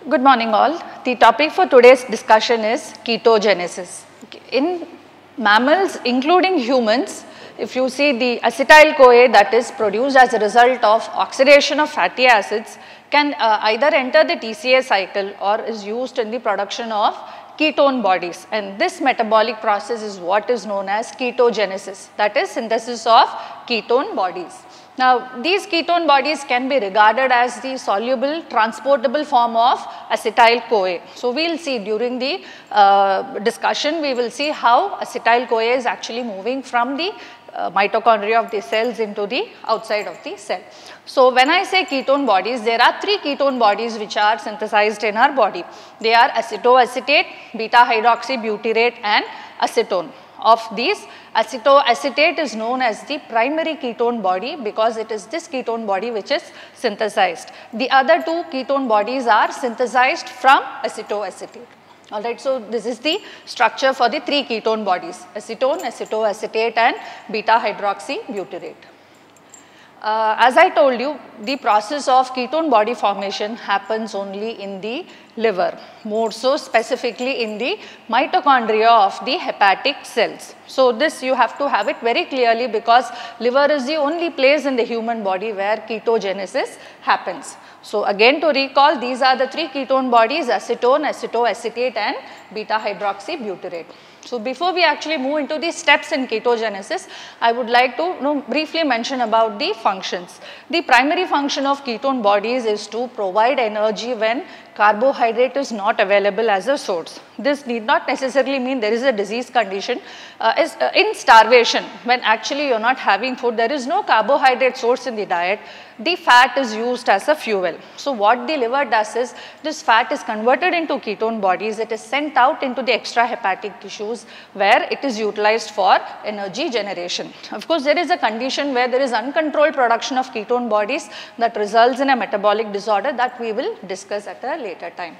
Good morning all. The topic for today's discussion is ketogenesis. In mammals, including humans, if you see the acetyl-CoA that is produced as a result of oxidation of fatty acids can either enter the TCA cycle or is used in the production of ketone bodies, and this metabolic process is what is known as ketogenesis, that is synthesis of ketone bodies. Now, these ketone bodies can be regarded as the soluble transportable form of acetyl-CoA. So, we will see during the discussion, we will see how acetyl-CoA is actually moving from the mitochondria of the cells into the outside of the cell. So, when I say ketone bodies, there are three ketone bodies which are synthesized in our body. They are acetoacetate, beta-hydroxybutyrate and acetone. Of these, acetoacetate is known as the primary ketone body because it is this ketone body which is synthesized. The other two ketone bodies are synthesized from acetoacetate. Alright, so this is the structure for the three ketone bodies: acetone, acetoacetate and beta-hydroxybutyrate. As I told you, the process of ketone body formation happens only in the liver, more so specifically in the mitochondria of the hepatic cells. So, this you have to have it very clearly because liver is the only place in the human body where ketogenesis happens. So, again to recall, these are the three ketone bodies: acetone, acetoacetate and beta-hydroxybutyrate. So, before we actually move into the steps in ketogenesis, I would like to briefly mention about the functions. The primary function of ketone bodies is to provide energy when carbohydrate is not available as a source. This need not necessarily mean there is a disease condition. In starvation, when actually you are not having food, there is no carbohydrate source in the diet, the fat is used as a fuel. So, what the liver does is, this fat is converted into ketone bodies, it is sent out into the extrahepatic tissues where it is utilized for energy generation. Of course, there is a condition where there is uncontrolled production of ketone bodies that results in a metabolic disorder that we will discuss at a later time.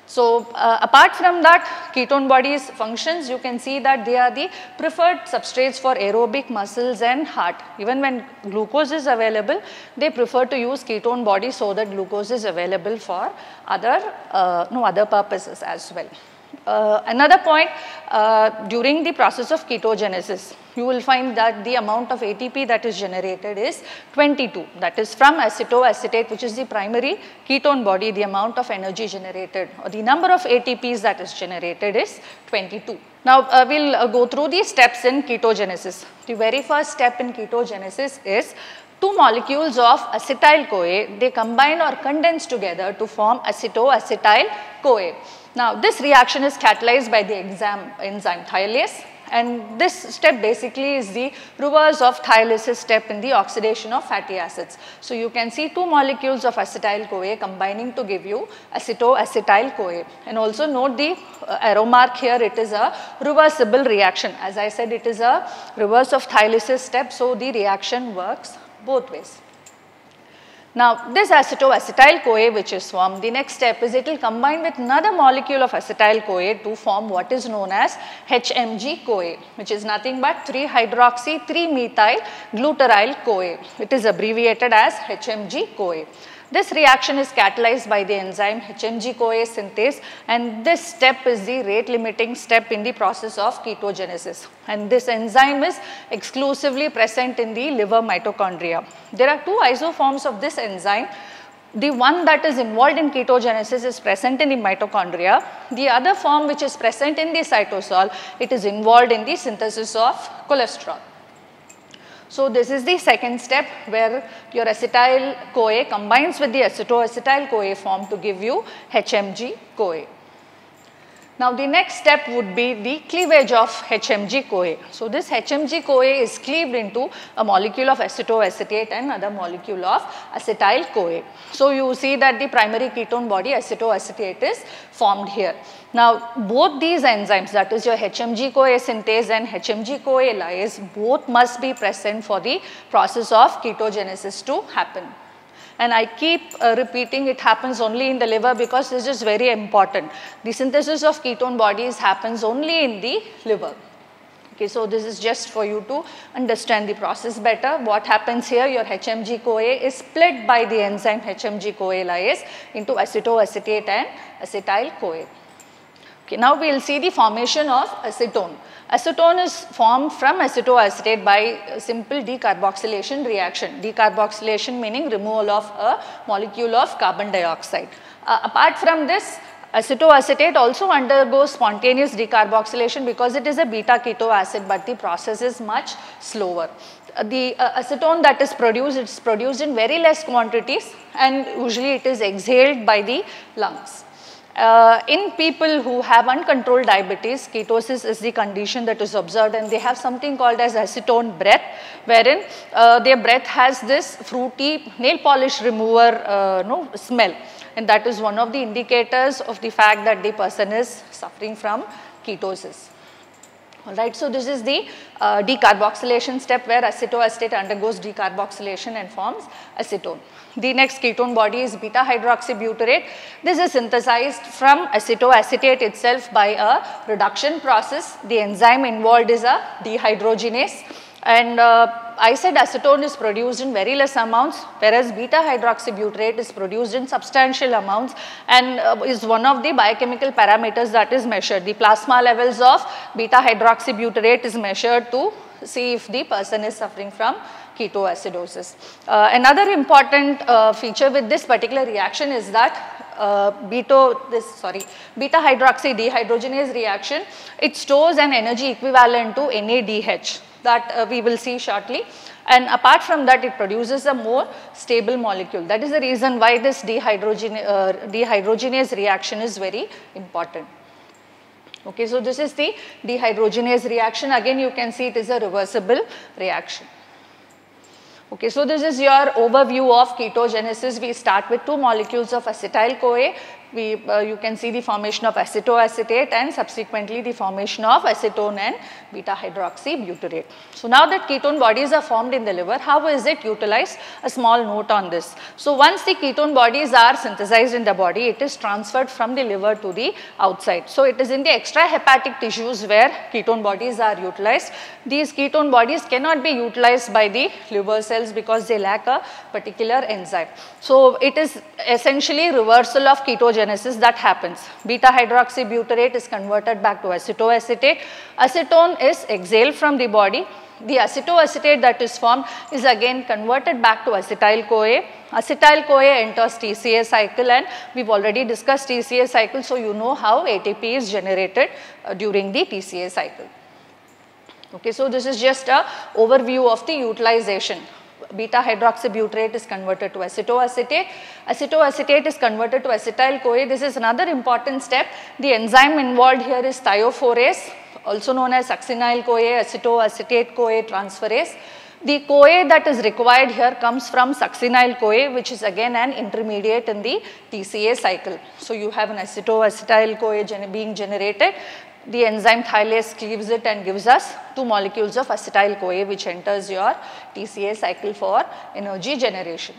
So, apart from that ketone bodies functions, you can see that they are the preferred substrates for aerobic muscles and heart. Even when glucose is available, they prefer to use ketone bodies so that glucose is available for other purposes as well. Another point, during the process of ketogenesis, you will find that the amount of ATP that is generated is 22. That is from acetoacetate, which is the primary ketone body, the amount of energy generated or the number of ATPs that is generated is 22. Now, we will go through the steps in ketogenesis. The very first step in ketogenesis is two molecules of acetyl-CoA, they combine or condense together to form acetoacetyl-CoA. Now, this reaction is catalyzed by the enzyme thiolase, and this step basically is the reverse of thiolases step in the oxidation of fatty acids. So, you can see two molecules of acetyl-CoA combining to give you acetoacetyl-CoA, and also note the arrow mark here, it is a reversible reaction. As I said, it is a reverse of thiolases step, so the reaction works both ways. Now, this acetoacetyl-CoA which is formed, the next step is it will combine with another molecule of acetyl-CoA to form what is known as HMG-CoA, which is nothing but 3-hydroxy-3-methyl-glutaryl-CoA. It is abbreviated as HMG-CoA. This reaction is catalyzed by the enzyme HMG-CoA synthase, and this step is the rate limiting step in the process of ketogenesis, and this enzyme is exclusively present in the liver mitochondria. There are two isoforms of this enzyme. The one that is involved in ketogenesis is present in the mitochondria. The other form which is present in the cytosol, it is involved in the synthesis of cholesterol. So, this is the second step where your acetyl-CoA combines with the acetoacetyl-CoA form to give you HMG-CoA. Now, the next step would be the cleavage of HMG-CoA. So, this HMG-CoA is cleaved into a molecule of acetoacetate and another molecule of acetyl-CoA. So, you see that the primary ketone body acetoacetate is formed here. Now, both these enzymes, that is your HMG-CoA synthase and HMG-CoA lyase, both must be present for the process of ketogenesis to happen. And I keep repeating it happens only in the liver because this is very important. The synthesis of ketone bodies happens only in the liver. Okay, so this is just for you to understand the process better. What happens here, your HMG-CoA is split by the enzyme HMG-CoA lyase into acetoacetate and acetyl-CoA. Okay, now we will see the formation of acetone. Acetone is formed from acetoacetate by a simple decarboxylation reaction. Decarboxylation meaning removal of a molecule of carbon dioxide. Apart from this, acetoacetate also undergoes spontaneous decarboxylation because it is a beta keto acid, but the process is much slower. The acetone that is produced, it's produced in very less quantities, and usually it is exhaled by the lungs. In people who have uncontrolled diabetes, ketosis is the condition that is observed, and they have something called as acetone breath, wherein their breath has this fruity nail polish remover smell, and that is one of the indicators of the fact that the person is suffering from ketosis. Alright, so this is the decarboxylation step where acetoacetate undergoes decarboxylation and forms acetone. The next ketone body is beta hydroxybutyrate. This is synthesized from acetoacetate itself by a reduction process. The enzyme involved is a dehydrogenase, and I said acetone is produced in very less amounts, whereas beta hydroxybutyrate is produced in substantial amounts and is one of the biochemical parameters that is measured. The plasma levels of beta hydroxybutyrate is measured to see if the person is suffering from ketoacidosis. Another important feature with this particular reaction is that beta hydroxy dehydrogenase reaction, it stores an energy equivalent to NADH that we will see shortly, and apart from that it produces a more stable molecule. That is the reason why this dehydrogenase reaction is very important. Okay, so this is the dehydrogenase reaction. Again, you can see it is a reversible reaction. Okay, so this is your overview of ketogenesis. We start with two molecules of acetyl-CoA. You can see the formation of acetoacetate and subsequently the formation of acetone and beta hydroxybutyrate. So now that ketone bodies are formed in the liver, how is it utilized? A small note on this. So once the ketone bodies are synthesized in the body, it is transferred from the liver to the outside. So it is in the extrahepatic tissues where ketone bodies are utilized. These ketone bodies cannot be utilized by the liver cells because they lack a particular enzyme. So it is essentially reversal of ketogenesis that happens. Beta hydroxybutyrate is converted back to acetoacetate. Acetone is exhaled from the body. The acetoacetate that is formed is again converted back to acetyl-CoA. Acetyl-CoA enters TCA cycle, and we've already discussed TCA cycle, so you know how ATP is generated during the TCA cycle. Okay, so this is just an overview of the utilization. Beta hydroxybutyrate is converted to acetoacetate. Acetoacetate is converted to acetyl-CoA. This is another important step. The enzyme involved here is thiophorase, also known as succinyl-CoA acetoacetate-CoA transferase. The CoA that is required here comes from succinyl-CoA, which is again an intermediate in the TCA cycle. So you have an acetoacetyl-CoA being generated. The enzyme thylase cleaves it and gives us two molecules of acetyl-CoA, which enters your TCA cycle for energy generation.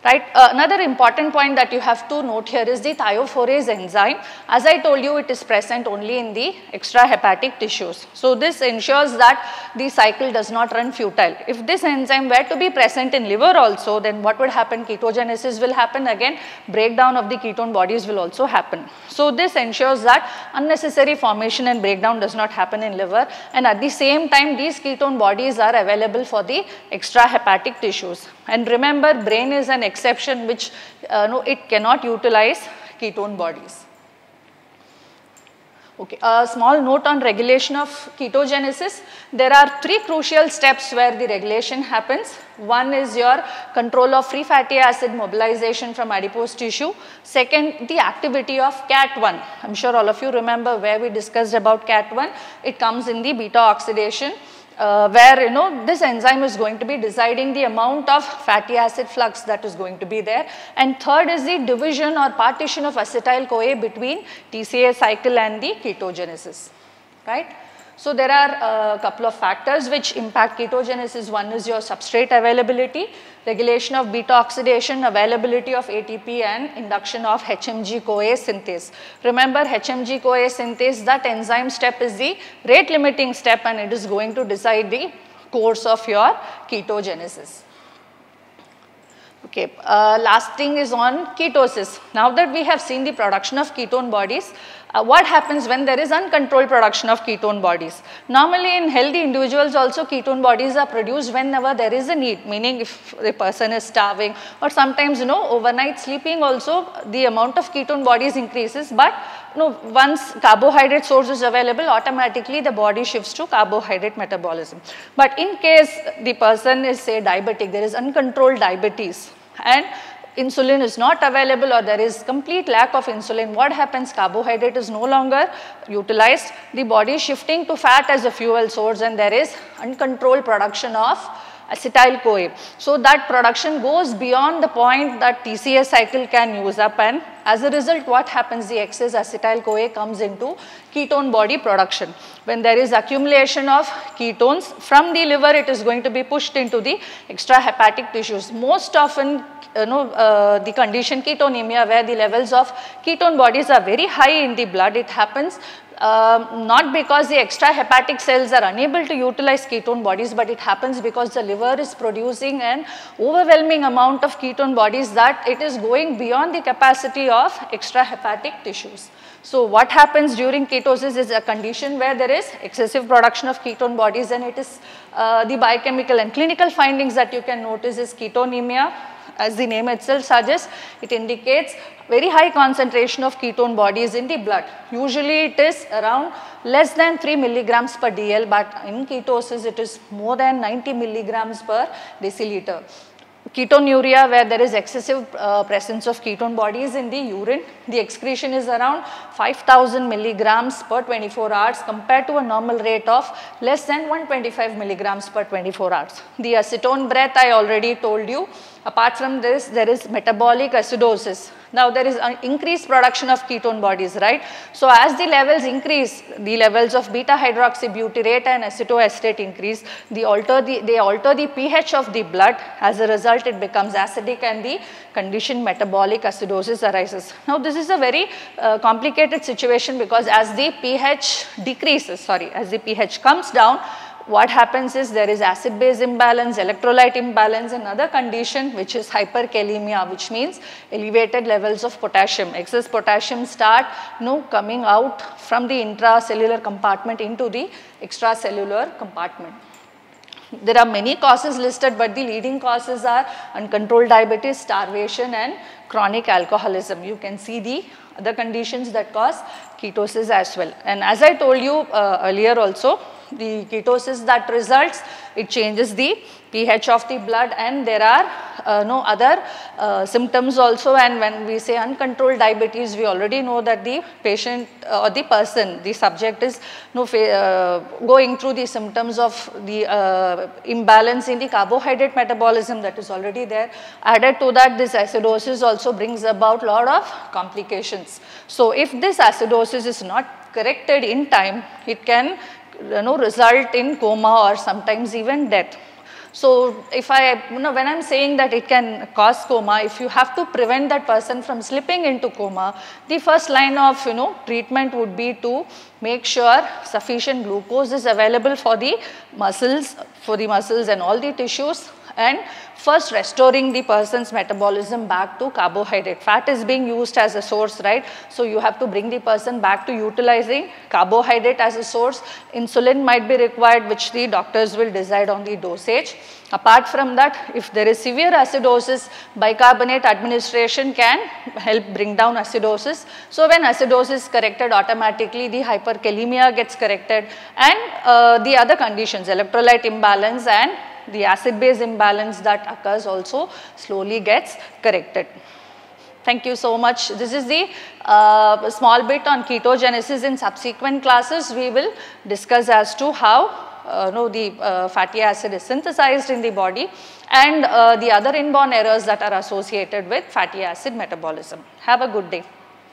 Right. Another important point that you have to note here is the thiophorase enzyme. As I told you, it is present only in the extrahepatic tissues. So this ensures that the cycle does not run futile. If this enzyme were to be present in liver also, then what would happen? Ketogenesis will happen again, breakdown of the ketone bodies will also happen. So this ensures that unnecessary formation and breakdown does not happen in liver, and at the same time these ketone bodies are available for the extrahepatic tissues. And remember, brain is an exception which it cannot utilize ketone bodies. Okay, a small note on regulation of ketogenesis. There are three crucial steps where the regulation happens. One is your control of free fatty acid mobilization from adipose tissue. Second, the activity of CAT1. I'm sure all of you remember where we discussed about CAT1. It comes in the beta oxidation. Where this enzyme is going to be deciding the amount of fatty acid flux that is going to be there. And third is the division or partition of acetyl-CoA between TCA cycle and the ketogenesis, right? So there are a couple of factors which impact ketogenesis. One is your substrate availability, regulation of beta oxidation, availability of ATP, and induction of HMG-CoA synthase. Remember, HMG-CoA synthase, that enzyme step is the rate limiting step, and it is going to decide the course of your ketogenesis. Okay, last thing is on ketosis. Now that we have seen the production of ketone bodies, what happens when there is uncontrolled production of ketone bodies? Normally in healthy individuals also ketone bodies are produced whenever there is a need, meaning if the person is starving, or sometimes overnight sleeping also the amount of ketone bodies increases, but once carbohydrate source is available, automatically the body shifts to carbohydrate metabolism. But in case the person is, say, diabetic, there is uncontrolled diabetes and insulin is not available, or there is complete lack of insulin, what happens? Carbohydrate is no longer utilized, the body is shifting to fat as a fuel source, and there is uncontrolled production of acetyl-CoA. So that production goes beyond the point that TCA cycle can use up, and as a result what happens? The excess acetyl-CoA comes into ketone body production. When there is accumulation of ketones from the liver, it is going to be pushed into the extrahepatic tissues. Most often the condition ketonemia, where the levels of ketone bodies are very high in the blood, it happens not because the extrahepatic cells are unable to utilize ketone bodies, but it happens because the liver is producing an overwhelming amount of ketone bodies that it is going beyond the capacity of extrahepatic tissues. So what happens during ketosis is a condition where there is excessive production of ketone bodies, and it is the biochemical and clinical findings that you can notice is ketonemia. As the name itself suggests, it indicates very high concentration of ketone bodies in the blood. Usually it is around less than 3 milligrams per dl, but in ketosis it is more than 90 milligrams per deciliter. Ketonuria, where there is excessive presence of ketone bodies in the urine, the excretion is around 5000 milligrams per 24 hours compared to a normal rate of less than 125 milligrams per 24 hours. The acetone breath I already told you. Apart from this, there is metabolic acidosis. Now there is an increased production of ketone bodies, right? So as the levels increase, the levels of beta hydroxybutyrate and acetoacetate increase, they alter the pH of the blood. As a result, it becomes acidic and the condition metabolic acidosis arises. Now this is a very complicated situation, because as the pH decreases, as the pH comes down, what happens is there is acid-base imbalance, electrolyte imbalance, and another condition which is hyperkalemia, which means elevated levels of potassium. Excess potassium start coming out from the intracellular compartment into the extracellular compartment. There are many causes listed, but the leading causes are uncontrolled diabetes, starvation, and chronic alcoholism. You can see the other conditions that cause ketosis as well. And as I told you earlier also, the ketosis that results, it changes the pH of the blood, and there are no other symptoms also. And when we say uncontrolled diabetes, we already know that the patient or the person, the subject is going through the symptoms of the imbalance in the carbohydrate metabolism that is already there. Added to that, this acidosis also brings about a lot of complications. So if this acidosis is not corrected in time, it can result in coma or sometimes even death. So if when I'm saying that it can cause coma, if you have to prevent that person from slipping into coma, the first line of treatment would be to make sure sufficient glucose is available for the muscles and all the tissues, and first restoring the person's metabolism back to carbohydrate. Fat is being used as a source, right? So you have to bring the person back to utilizing carbohydrate as a source. Insulin might be required, which the doctors will decide on the dosage. Apart from that, if there is severe acidosis, bicarbonate administration can help bring down acidosis. So when acidosis is corrected, automatically the hyperkalemia gets corrected, and the other conditions, electrolyte imbalance and the acid-base imbalance that occurs also slowly gets corrected. Thank you so much. This is the small bit on ketogenesis. In subsequent classes, we will discuss as to how the fatty acid is synthesized in the body, and the other inborn errors that are associated with fatty acid metabolism. Have a good day.